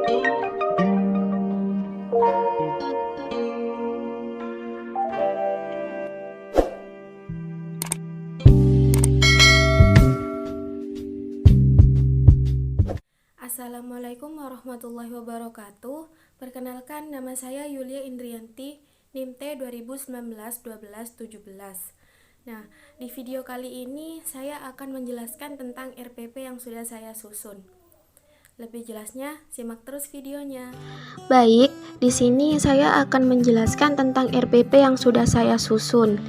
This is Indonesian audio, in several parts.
Assalamualaikum warahmatullahi wabarakatuh. Perkenalkan, nama saya Yulia Indrianti, NIM T 2019-12-17. Nah, di video kali ini saya akan menjelaskan tentang RPP yang sudah saya susun. Lebih jelasnya, simak terus videonya. Baik, di sini saya akan menjelaskan tentang RPP yang sudah saya susun,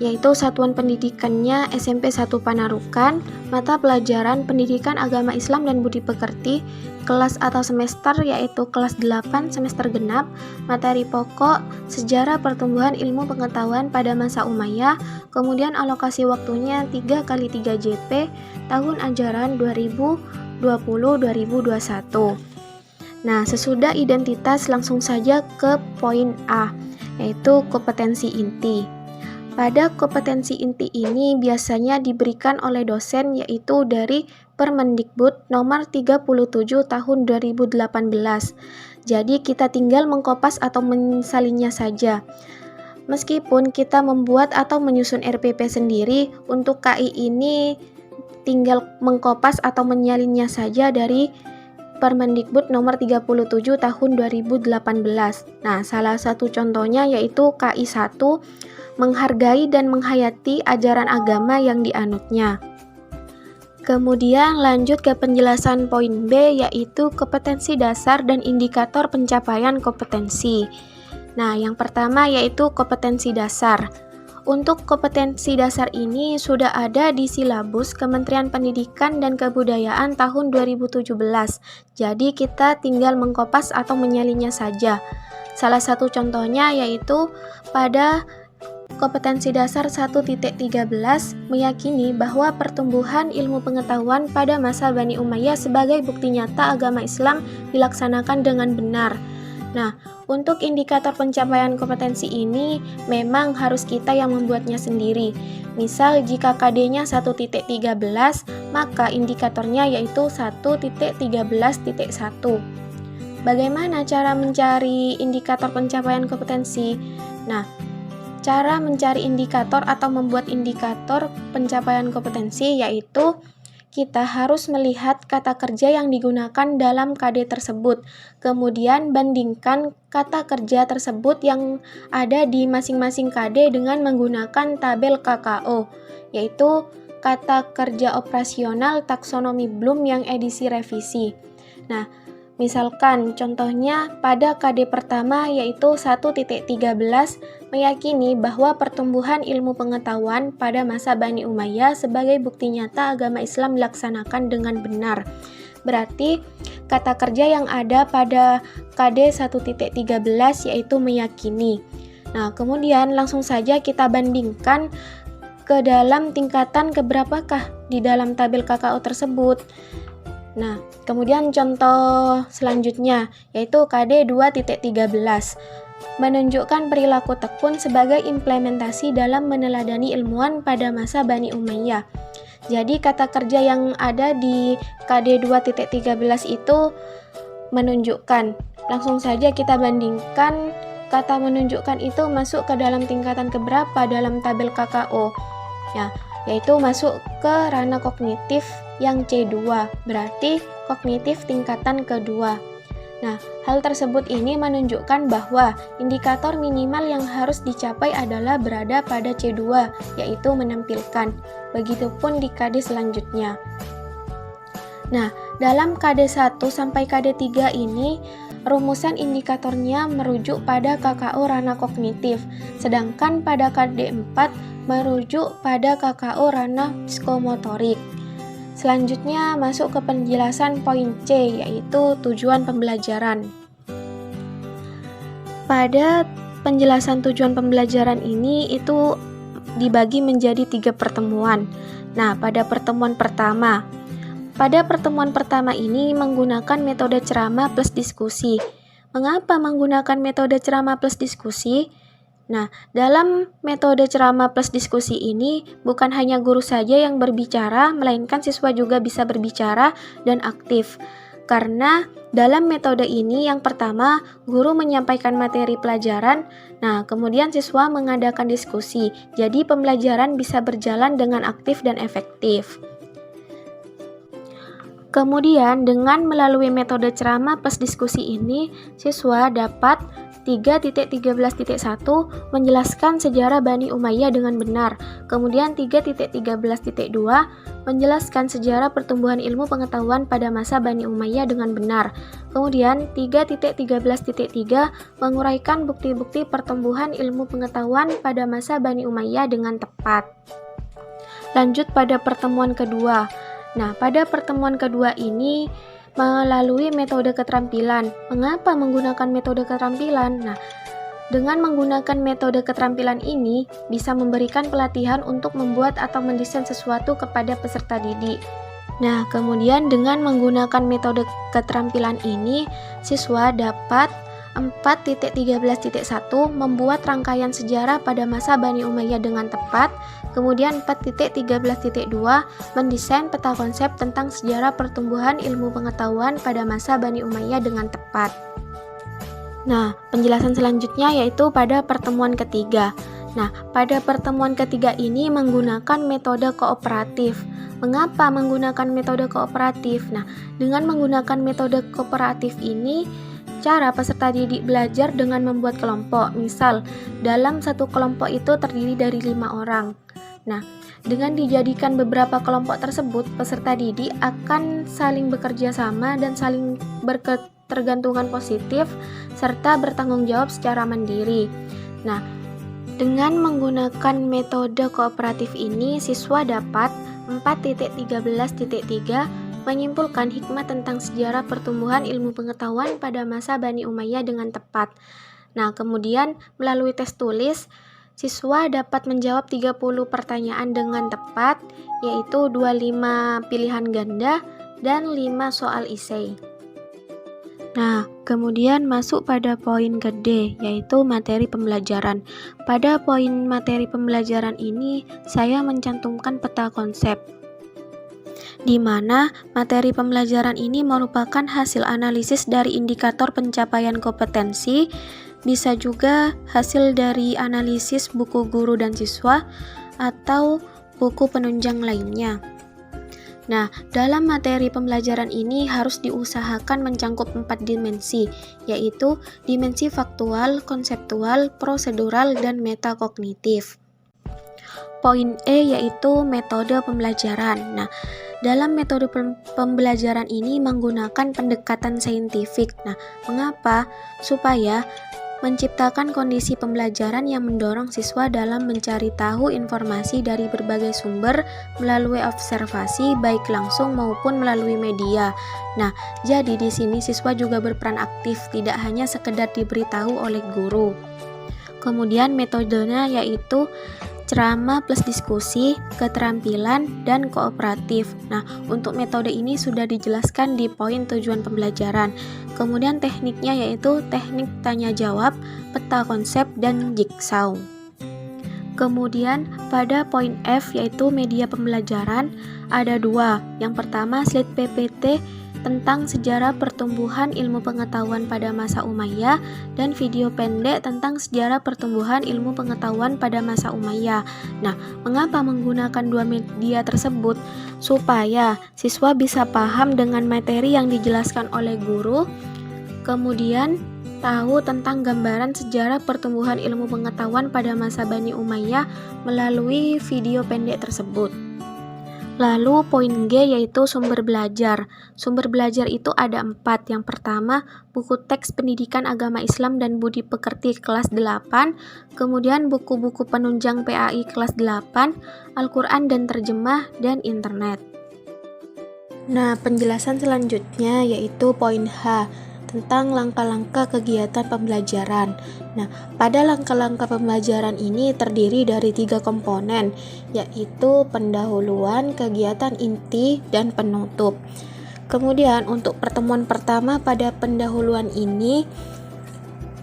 yaitu satuan pendidikannya SMP 1 Panarukan, mata pelajaran Pendidikan Agama Islam dan Budi Pekerti, kelas atau semester yaitu kelas 8 semester genap, materi pokok Sejarah Pertumbuhan Ilmu Pengetahuan pada Masa Umayyah, kemudian alokasi waktunya 3x3 JP, tahun ajaran 2020-2021. Nah, sesudah identitas langsung saja ke poin A, yaitu kompetensi inti. Pada kompetensi inti ini biasanya diberikan oleh dosen yaitu dari Permendikbud nomor 37 tahun 2018. Jadi kita tinggal mengkopas atau mensalinnya saja. Meskipun kita membuat atau menyusun RPP sendiri, untuk KI ini tinggal mengkopas atau menyalinnya saja dari Permendikbud nomor 37 tahun 2018. Nah, salah satu contohnya yaitu KI 1, menghargai dan menghayati ajaran agama yang dianutnya. Kemudian lanjut ke penjelasan poin B, yaitu kompetensi dasar dan indikator pencapaian kompetensi. Nah, yang pertama yaitu kompetensi dasar. Untuk kompetensi dasar ini sudah ada di silabus Kementerian Pendidikan dan Kebudayaan tahun 2017. Jadi kita tinggal mengkopas atau menyalinnya saja. Salah satu contohnya yaitu pada kompetensi dasar 1.13 meyakini bahwa pertumbuhan ilmu pengetahuan pada masa Bani Umayyah sebagai bukti nyata agama Islam dilaksanakan dengan benar. Nah, untuk indikator pencapaian kompetensi ini memang harus kita yang membuatnya sendiri. Misal jika KD-nya 1.13, maka indikatornya yaitu 1.13.1. Bagaimana cara mencari indikator pencapaian kompetensi? Nah, cara mencari indikator atau membuat indikator pencapaian kompetensi yaitu kita harus melihat kata kerja yang digunakan dalam KD tersebut, kemudian bandingkan kata kerja tersebut yang ada di masing-masing KD dengan menggunakan tabel KKO, yaitu kata kerja operasional taksonomi Bloom yang edisi revisi. Nah, misalkan contohnya pada KD pertama yaitu 1.13 meyakini bahwa pertumbuhan ilmu pengetahuan pada masa Bani Umayyah sebagai bukti nyata agama Islam dilaksanakan dengan benar. Berarti kata kerja yang ada pada KD 1.13 yaitu meyakini. Nah, kemudian langsung saja kita bandingkan ke dalam tingkatan keberapakah di dalam tabel KKO tersebut. Nah, kemudian contoh selanjutnya yaitu KD 2.13 menunjukkan perilaku tekun sebagai implementasi dalam meneladani ilmuwan pada masa Bani Umayyah. Jadi kata kerja yang ada di KD 2.13 itu menunjukkan. Langsung saja kita bandingkan kata menunjukkan itu masuk ke dalam tingkatan keberapa dalam tabel KKO. Ya, yaitu masuk ke ranah kognitif yang C2, berarti kognitif tingkatan kedua. Nah, hal tersebut ini menunjukkan bahwa indikator minimal yang harus dicapai adalah berada pada C2, yaitu menampilkan. Begitupun di KD selanjutnya. Nah, dalam KD 1 sampai KD 3 ini, rumusan indikatornya merujuk pada KKO ranah kognitif, sedangkan pada KD 4 merujuk pada KKO ranah psikomotorik. Selanjutnya masuk ke penjelasan poin C, yaitu tujuan pembelajaran. Pada penjelasan tujuan pembelajaran ini itu dibagi menjadi 3 pertemuan. Nah, pada pertemuan pertama ini menggunakan metode ceramah plus diskusi. Mengapa menggunakan metode ceramah plus diskusi? Nah, dalam metode ceramah plus diskusi ini bukan hanya guru saja yang berbicara, melainkan siswa juga bisa berbicara dan aktif. Karena dalam metode ini yang pertama, guru menyampaikan materi pelajaran, nah kemudian siswa mengadakan diskusi, jadi pembelajaran bisa berjalan dengan aktif dan efektif. Kemudian dengan melalui metode ceramah plus diskusi ini, siswa dapat 3.13.1 menjelaskan sejarah Bani Umayyah dengan benar. Kemudian 3.13.2 menjelaskan sejarah pertumbuhan ilmu pengetahuan pada masa Bani Umayyah dengan benar. Kemudian 3.13.3 menguraikan bukti-bukti pertumbuhan ilmu pengetahuan pada masa Bani Umayyah dengan tepat. Lanjut pada pertemuan kedua. Nah, pada pertemuan kedua ini melalui metode keterampilan. Mengapa menggunakan metode keterampilan? Nah, dengan menggunakan metode keterampilan ini bisa memberikan pelatihan untuk membuat atau mendesain sesuatu kepada peserta didik. Nah, kemudian dengan menggunakan metode keterampilan ini, siswa dapat 4.13.1 membuat rangkaian sejarah pada masa Bani Umayyah dengan tepat. Kemudian 4.13.2 mendesain peta konsep tentang sejarah pertumbuhan ilmu pengetahuan pada masa Bani Umayyah dengan tepat. Nah, penjelasan selanjutnya yaitu pada pertemuan ketiga. Nah, pada pertemuan ketiga ini menggunakan metode kooperatif. Mengapa menggunakan metode kooperatif? Nah, dengan menggunakan metode kooperatif ini, cara peserta didik belajar dengan membuat kelompok. Misal, dalam satu kelompok itu terdiri dari 5 orang. Nah, dengan dijadikan beberapa kelompok tersebut, peserta didik akan saling bekerja sama dan saling berketergantungan positif serta bertanggung jawab secara mandiri. Nah, dengan menggunakan metode kooperatif ini, siswa dapat 4.13.3 menyimpulkan hikmah tentang sejarah pertumbuhan ilmu pengetahuan pada masa Bani Umayyah dengan tepat. Nah, kemudian melalui tes tulis, siswa dapat menjawab 30 pertanyaan dengan tepat, yaitu 25 pilihan ganda dan 5 soal esai. Nah, kemudian masuk pada poin gede, yaitu materi pembelajaran. Pada poin materi pembelajaran ini, saya mencantumkan peta konsep, di mana materi pembelajaran ini merupakan hasil analisis dari indikator pencapaian kompetensi, bisa juga hasil dari analisis buku guru dan siswa, atau buku penunjang lainnya. Nah, dalam materi pembelajaran ini harus diusahakan mencangkup 4 dimensi, yaitu dimensi faktual, konseptual, prosedural, dan metakognitif. Poin E yaitu metode pembelajaran. Nah, dalam metode pembelajaran ini menggunakan pendekatan saintifik. Nah, mengapa? Supaya menciptakan kondisi pembelajaran yang mendorong siswa dalam mencari tahu informasi dari berbagai sumber melalui observasi baik langsung maupun melalui media. Nah, jadi di sini siswa juga berperan aktif, tidak hanya sekedar diberitahu oleh guru. Kemudian metodenya yaitu ceramah plus diskusi, keterampilan, dan kooperatif. Nah, untuk metode ini sudah dijelaskan di poin tujuan pembelajaran. Kemudian tekniknya yaitu teknik tanya jawab, peta konsep, dan jigsaw. Kemudian pada poin F yaitu media pembelajaran ada 2. Yang pertama slide PPT tentang sejarah pertumbuhan ilmu pengetahuan pada masa Umayyah dan video pendek tentang sejarah pertumbuhan ilmu pengetahuan pada masa Umayyah. Nah, mengapa menggunakan 2 media tersebut? Supaya siswa bisa paham dengan materi yang dijelaskan oleh guru, kemudian tahu tentang gambaran sejarah pertumbuhan ilmu pengetahuan pada masa Bani Umayyah melalui video pendek tersebut. Lalu poin G yaitu sumber belajar. Sumber belajar itu ada 4. Yang pertama, buku teks pendidikan agama Islam dan budi pekerti kelas 8, kemudian buku-buku penunjang PAI kelas 8, Al-Quran dan terjemah, dan internet. Nah, penjelasan selanjutnya yaitu poin H tentang langkah-langkah kegiatan pembelajaran. Nah, pada langkah-langkah pembelajaran ini terdiri dari 3 komponen, yaitu pendahuluan, kegiatan inti, dan penutup. Kemudian untuk pertemuan pertama pada pendahuluan ini,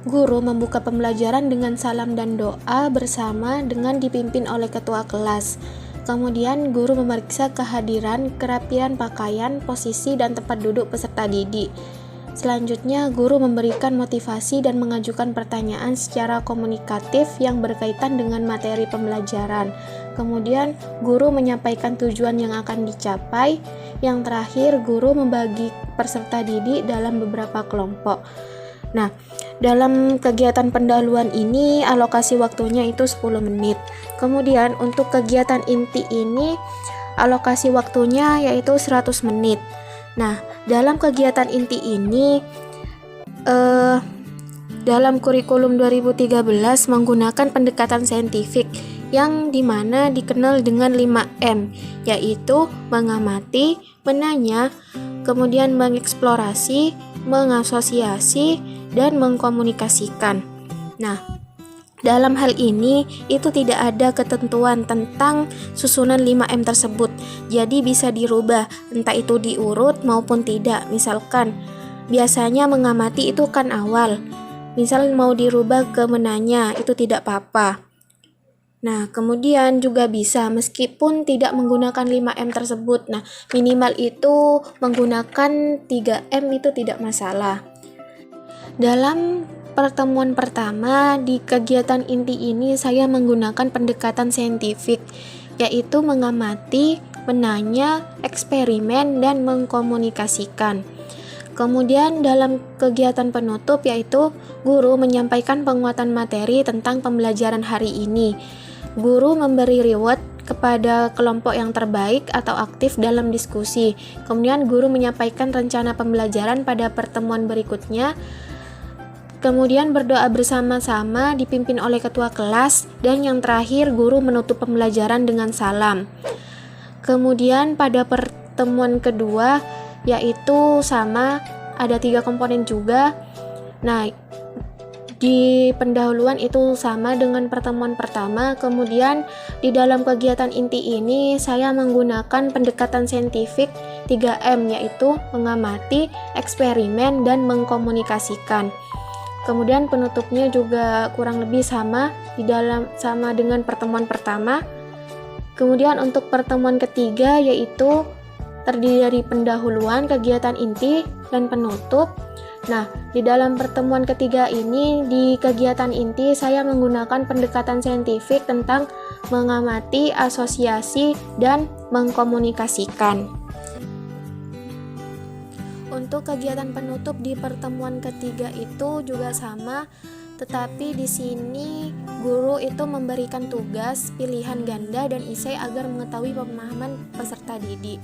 guru membuka pembelajaran dengan salam dan doa bersama dengan dipimpin oleh ketua kelas. Kemudian guru memeriksa kehadiran, kerapian pakaian, posisi, dan tempat duduk peserta didik. Selanjutnya, guru memberikan motivasi dan mengajukan pertanyaan secara komunikatif yang berkaitan dengan materi pembelajaran. Kemudian, guru menyampaikan tujuan yang akan dicapai. Yang terakhir, guru membagi peserta didik dalam beberapa kelompok. Nah, dalam kegiatan pendahuluan ini alokasi waktunya itu 10 menit. Kemudian untuk kegiatan inti ini alokasi waktunya yaitu 100 menit. Nah, dalam kegiatan inti ini dalam kurikulum 2013 menggunakan pendekatan saintifik yang dimana dikenal dengan 5M, yaitu mengamati, menanya, kemudian mengeksplorasi, mengasosiasi, dan mengkomunikasikan. Nah, dalam hal ini itu tidak ada ketentuan tentang susunan 5M tersebut. Jadi bisa dirubah, entah itu diurut maupun tidak. Misalkan biasanya mengamati itu kan awal. Misal mau dirubah ke menanya, itu tidak apa-apa. Nah, kemudian juga bisa meskipun tidak menggunakan 5M tersebut. Nah, minimal itu menggunakan 3M itu tidak masalah. Dalam pertemuan pertama di kegiatan inti ini saya menggunakan pendekatan saintifik, yaitu mengamati, menanya, eksperimen, dan mengkomunikasikan. Kemudian dalam kegiatan penutup yaitu guru menyampaikan penguatan materi tentang pembelajaran hari ini. Guru memberi reward kepada kelompok yang terbaik atau aktif dalam diskusi. Kemudian guru menyampaikan rencana pembelajaran pada pertemuan berikutnya. Kemudian berdoa bersama-sama dipimpin oleh ketua kelas, dan yang terakhir guru menutup pembelajaran dengan salam. Kemudian pada pertemuan kedua yaitu sama, ada 3 komponen juga. Nah, di pendahuluan itu sama dengan pertemuan pertama. Kemudian di dalam kegiatan inti ini saya menggunakan pendekatan saintifik 3M, yaitu mengamati, eksperimen, dan mengkomunikasikan. Kemudian penutupnya juga kurang lebih sama dengan pertemuan pertama. Kemudian untuk pertemuan ketiga yaitu terdiri dari pendahuluan, kegiatan inti, dan penutup. Nah, di dalam pertemuan ketiga ini di kegiatan inti saya menggunakan pendekatan saintifik tentang mengamati, asosiasi, dan mengkomunikasikan. Untuk kegiatan penutup di pertemuan ketiga itu juga sama, tetapi di sini guru itu memberikan tugas, pilihan ganda, dan esai agar mengetahui pemahaman peserta didik.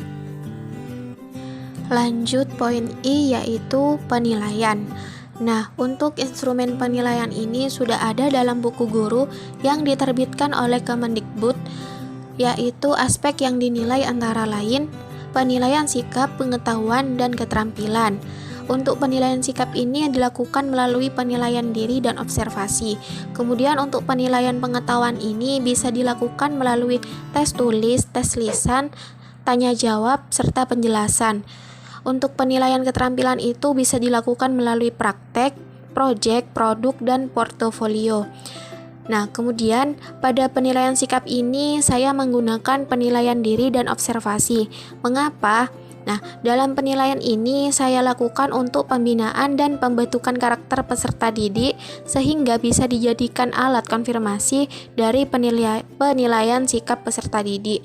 Lanjut poin I yaitu penilaian. Nah, untuk instrumen penilaian ini sudah ada dalam buku guru yang diterbitkan oleh Kemendikbud, yaitu aspek yang dinilai antara lain penilaian sikap, pengetahuan, dan keterampilan. Untuk penilaian sikap ini dilakukan melalui penilaian diri dan observasi. Kemudian untuk penilaian pengetahuan ini bisa dilakukan melalui tes tulis, tes lisan, tanya jawab, serta penjelasan. Untuk penilaian keterampilan itu bisa dilakukan melalui praktek, proyek, produk, dan portofolio. Nah, kemudian pada penilaian sikap ini saya menggunakan penilaian diri dan observasi. Mengapa? Nah, dalam penilaian ini saya lakukan untuk pembinaan dan pembentukan karakter peserta didik sehingga bisa dijadikan alat konfirmasi dari penilaian sikap peserta didik.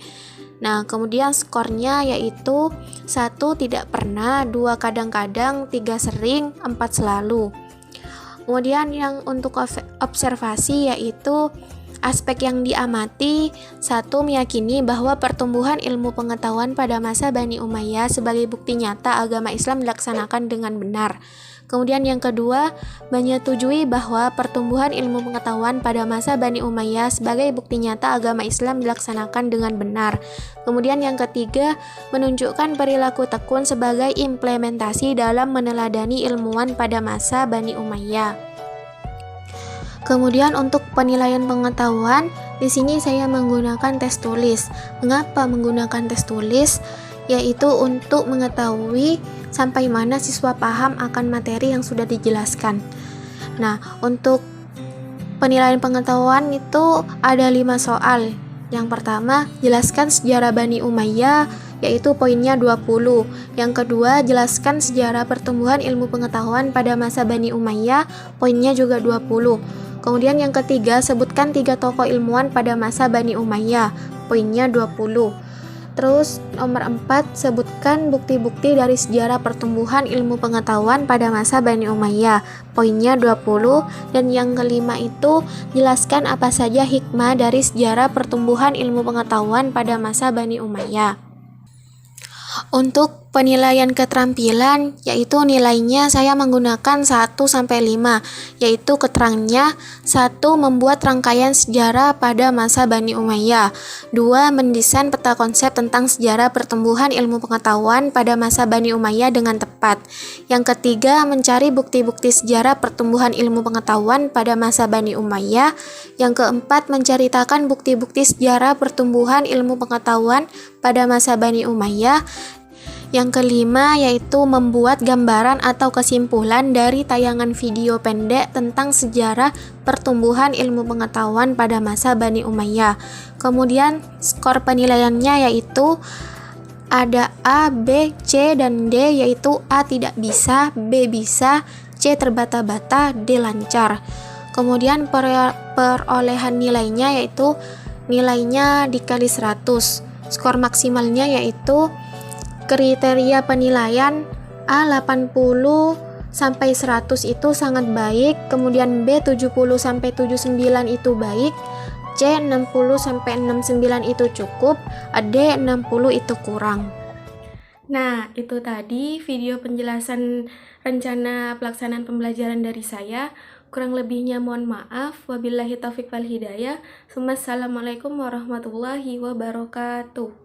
Nah, kemudian skornya yaitu 1 tidak pernah, 2 kadang-kadang, 3 sering, 4 selalu. Kemudian yang untuk observasi yaitu aspek yang diamati. 1. Meyakini bahwa pertumbuhan ilmu pengetahuan pada masa Bani Umayyah sebagai bukti nyata agama Islam dilaksanakan dengan benar. Kemudian yang kedua, menyetujui bahwa pertumbuhan ilmu pengetahuan pada masa Bani Umayyah sebagai bukti nyata agama Islam dilaksanakan dengan benar. Kemudian yang ketiga, menunjukkan perilaku tekun sebagai implementasi dalam meneladani ilmuwan pada masa Bani Umayyah. Kemudian untuk penilaian pengetahuan, di sini saya menggunakan tes tulis. Mengapa menggunakan tes tulis? Yaitu untuk mengetahui sampai mana siswa paham akan materi yang sudah dijelaskan. Nah, untuk penilaian pengetahuan itu ada 5 soal. Yang pertama, jelaskan sejarah Bani Umayyah, yaitu poinnya 20. Yang kedua, jelaskan sejarah pertumbuhan ilmu pengetahuan pada masa Bani Umayyah, poinnya juga 20. Kemudian yang ketiga, sebutkan 3 tokoh ilmuwan pada masa Bani Umayyah, poinnya 20. Terus nomor 4, sebutkan bukti-bukti dari sejarah pertumbuhan ilmu pengetahuan pada masa Bani Umayyah, poinnya 20. Dan yang kelima itu, jelaskan apa saja hikmah dari sejarah pertumbuhan ilmu pengetahuan pada masa Bani Umayyah. Untuk penilaian keterampilan, yaitu nilainya saya menggunakan 1-5, yaitu keterangannya: 1. Membuat rangkaian sejarah pada masa Bani Umayyah. 2. Mendesain peta konsep tentang sejarah pertumbuhan ilmu pengetahuan pada masa Bani Umayyah dengan tepat. Yang ketiga, mencari bukti-bukti sejarah pertumbuhan ilmu pengetahuan pada masa Bani Umayyah. Yang keempat, menceritakan bukti-bukti sejarah pertumbuhan ilmu pengetahuan pada masa Bani Umayyah. Yang kelima, yaitu membuat gambaran atau kesimpulan dari tayangan video pendek tentang sejarah pertumbuhan ilmu pengetahuan pada masa Bani Umayyah. Kemudian skor penilaiannya yaitu ada A, B, C, dan D, yaitu A tidak bisa, B bisa, C terbata-bata, D lancar. Kemudian perolehan nilainya yaitu nilainya dikali 100. Skor maksimalnya yaitu kriteria penilaian A 80 sampai 100 itu sangat baik, kemudian B 70 sampai 79 itu baik, C 60 sampai 69 itu cukup, D 60 itu kurang. Nah, itu tadi video penjelasan rencana pelaksanaan pembelajaran dari saya. Kurang lebihnya mohon maaf. Wabillahi taufiq wal hidayah. Assalamualaikum warahmatullahi wabarakatuh.